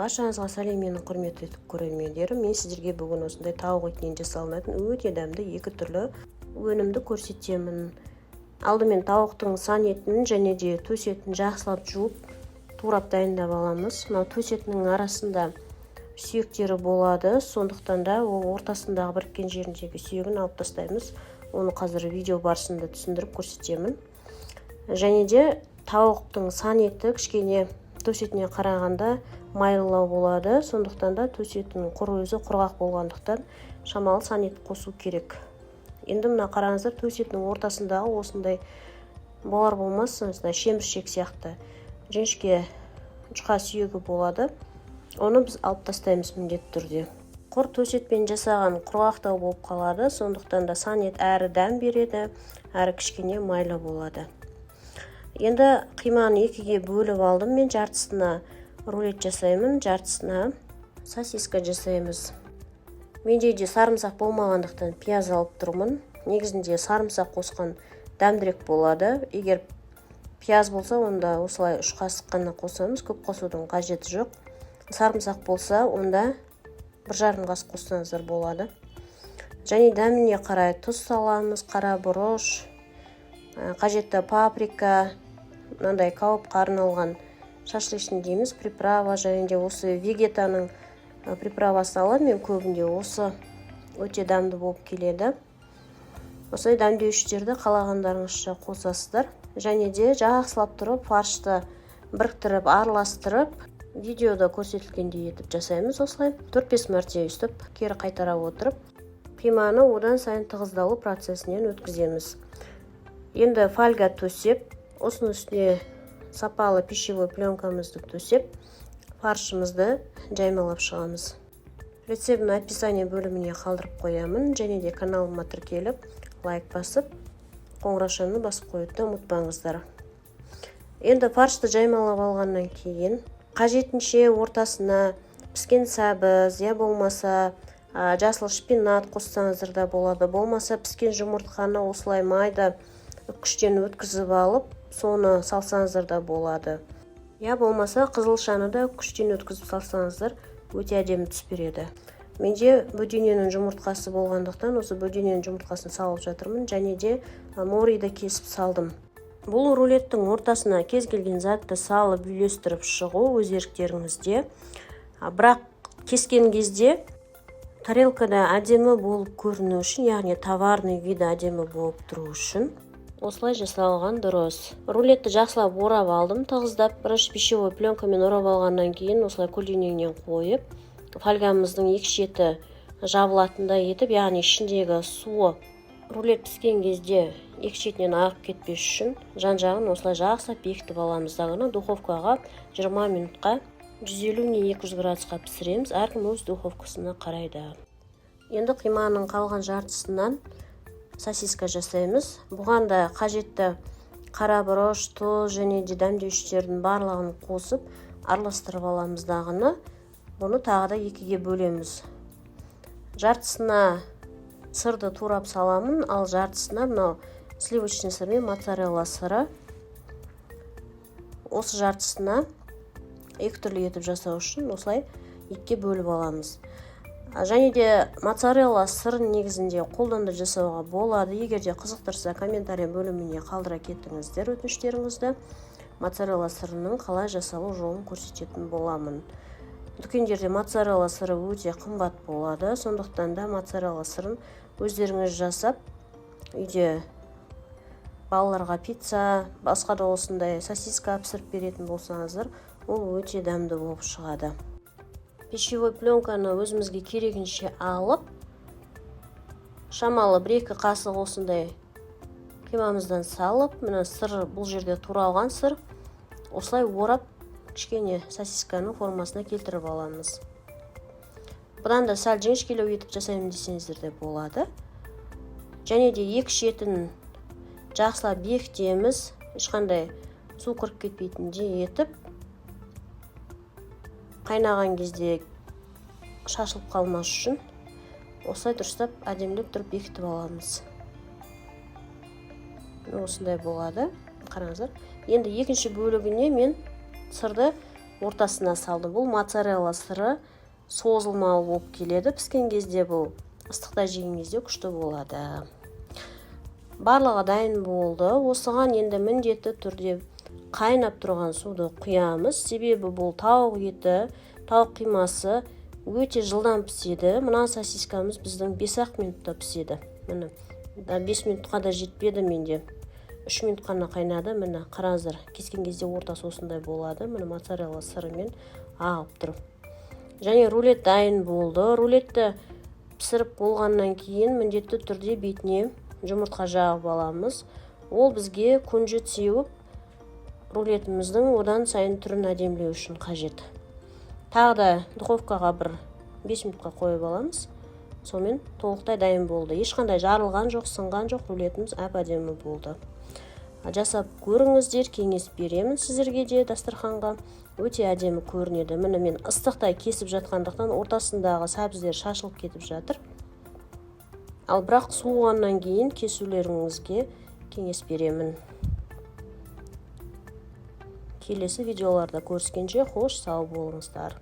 Баршаңызға сәлем, менің құрметті көрермендерім. Мен сіздерге бүгін осындай тауық етінен жасалынатын өте дәмді екі түрлі өнімді көрсетемін. Алдымен тауықтың сан етін және де төс етін жақсылап жуып, турап дайындап аламыз. Мына төс етінің арасында сүйектері болады, сондықтан да ол ортасындағы біріккен жеріндегі сүйегін алып тастаймыз. Оны қазір видео барысында түсіндіріп көрсетемін. Және де тауықтың сан еті кішкене төс етіне қарағанда майлылау болады, сондықтан да төс етінің өзі құрғақ болғандықтан шамалы сан ет қосу керек. Енді мына қараңыздар, төс етінің ортасындағы осындай болар болмас шеміршек сияқты жіңішке жұқа сүйегі болады. Оны біз алып тастаймыз міндетті түрде. Құр төс етпен жасаған құрғақтау болып қалады, сондықтан да сан ет әрі дәм береді, әрі кішкене майлы болады. Енді қиманы екіге бөліп алдым, мен жартысына рулет жасаймын, жартысына сосиска жасаймыз. Менде де сарымсақ болмағандықтан пияз алып тұрмын. Негізінде сарымсақ қосқан дәмдірек болады. Егер пияз болса, онда осылай 3 қасық қана қосамыз, көп қосудың қажеті жоқ. Сарымсақ болса, онда 1,5 қасық қоссаңыздар болады. Және дәміне қарай тұз саламыз, қара бұрыш, қажетті паприка, мынандай кауапқа арналған шашлычный дейміз, приправа, және де осы вегетаның приправасы аламын. Мен көбінде осы өте дәмді болып келеді. Осылай дәмдеуіштерді қалағандарыңызша қосасыздар. Және де жақсылап тұрып, фаршты біріктіріп, араластырып, видеода көрсетілгендей етіп жасаймыз. Осылай 4-5 мәрте үстіп, кері қайтара отырып, қиманы одан сайын тығыздалу процесінен өткіземіз. Енді фольга төсеп, осының үстіне сапалы пищевой пленкамызды төсеп, фаршымызды жаймалап шығамыз. Рецептін описание бөліміне қалдырып қоямын, және де каналыма тіркеліп, лайк басып, қоңыраушаны басып қоюды ұмытпаңыздар. Енді фаршты жаймалап алғаннан кейін, қажетінше ортасына піскен сәбіз, я болмаса жасыл шпинат қоссаңыздар да болады, болмаса піскен жұмыртқаны осылай майда күштен өткізіп алып, соны салсаңыздар да болады. Я болмаса қызылшаны да күштен өткізіп салсаңыздар өте әдемі түс береді. Менде бөдененің жұмыртқасы болғандықтан осы бөдененің жұмыртқасын салып жатырмын, және де мориді кесіп салдым. Бұл рулеттің ортасына кез келген затты салып үйлестіріп шығу өз еріктеріңізде. Бірақ кескен кезде тарелкада әдемі болып көріну үшін, яғни товарный виді әдемі болып тұру үшін осылай жасалған дұрыс. Рулетті жақсылап орап алдым, тығыздап, бірінші пищевой пленкамен орап алғаннан кейін осылай көлденеңнен қойып, фольгамыздың екі шеті жабылатындай етіп, яғни ішіндегі суы рулет піскен кезде екі шетінен ағып кетпес үшін жан-жағын осылай жақсылап бекітіп аламыз. Дағыны духовкаға 20 минутқа 150 не 200 градусқа пісіреміз. Әркім өз духовкасына қарайды. Енді қиманың қалған жартысынан сосиска жасаймыз. Бұған да қажетті қара бұрыш, тұз және де дәмдеуіштердің барлығын қосып араластырып аламыз. Дағыны бұны тағы да екіге бөлеміз. Жартысына сырды турап саламын, ал жартысына мынау сливочный сыр мен моцарелла сыры. Осы жартысына екі түрлі етіп жасау үшін осылай екіге бөліп аламыз. Және де моцарелла сырын негізінде қолдан да жасауға болады. Егер де қызықтырса, комментарий бөліміне қалдыра кетіңіздер өтініштеріңізді. Моцарелла сырының қалай жасалу жолын көрсететін боламын. Дүкендерде моцарелла сыры өте қымбат болады, сондықтан да моцарелла сырын өздеріңіз жасап, үйде балаларға пицца, басқа да осындай сосиска пісіріп беретін болсаңыздар, ол өте дәмді болып шығады. Пищевой пленканы өзімізге керегінше алып, шамалы 1-2 қасық осындай қимамыздан салып, мына сыр, бұл жерде туралған сыр, осылай орап, кішкене сосисканың формасына келтіріп аламыз. Бұдан да сәл жіңішкелеу етіп жасаймын десеңіздер де болады. Және де екі шетін жақсылап бекітеміз, ешқандай су кіріп кетпейтіндей етіп, қайнаған кезде шашылып қалмас үшін осылай дұрыстап әдемілеп тұрып бекітіп аламыз. Осындай болады. Қараңыздар. Енді екінші бөлігіне мен сырды ортасына салдым. Бұл моцарелла сыры созылмалы болып келеді. Піскен кезде бұл ыстықта жеген кезде күшті болады. Барлығы дайын болды. Осыған енді міндетті түрде қайнап тұрған суды құямыз. Себебі бұл тауық еті, тауық қимасы өте жылдам піседі. Мына сосискамыз біздің 5-ақ минутта піседі. Міне, 5 минутқа да жетпеді менде. 3 минут қана қайнады. Міне, қараңыздар, кескен кезде ортасы осындай болады. Міне, моцарелла сырымен ағып тұр. Және рулет дайын болды. Рулетті пісіріп болғаннан кейін міндетті түрде бетіне жұмыртқа жағып аламыз. Ол бізге күнжет сеуіп, рулетіміздің одан сайын түрін әдемілеу үшін қажет. Тағы да духовкаға бір 5 минутқа қойып аламыз. Сонымен толықтай дайын болды. Ешқандай жарылған жоқ, сынған жоқ, рулетіміз әп-әдемі болды. Жасап көріңіздер, кеңес беремін сіздерге де дастарханға. Өте әдемі көрінеді. Міне мен ыстықтай кесіп жатқандықтан ортасындағы сәбіздер шашылып кетіп жатыр. Ал бірақ суығаннан кейін кесулеріңізге кеңес беремін. Келесі видеоларда көріскенше қош сау болыңыздар.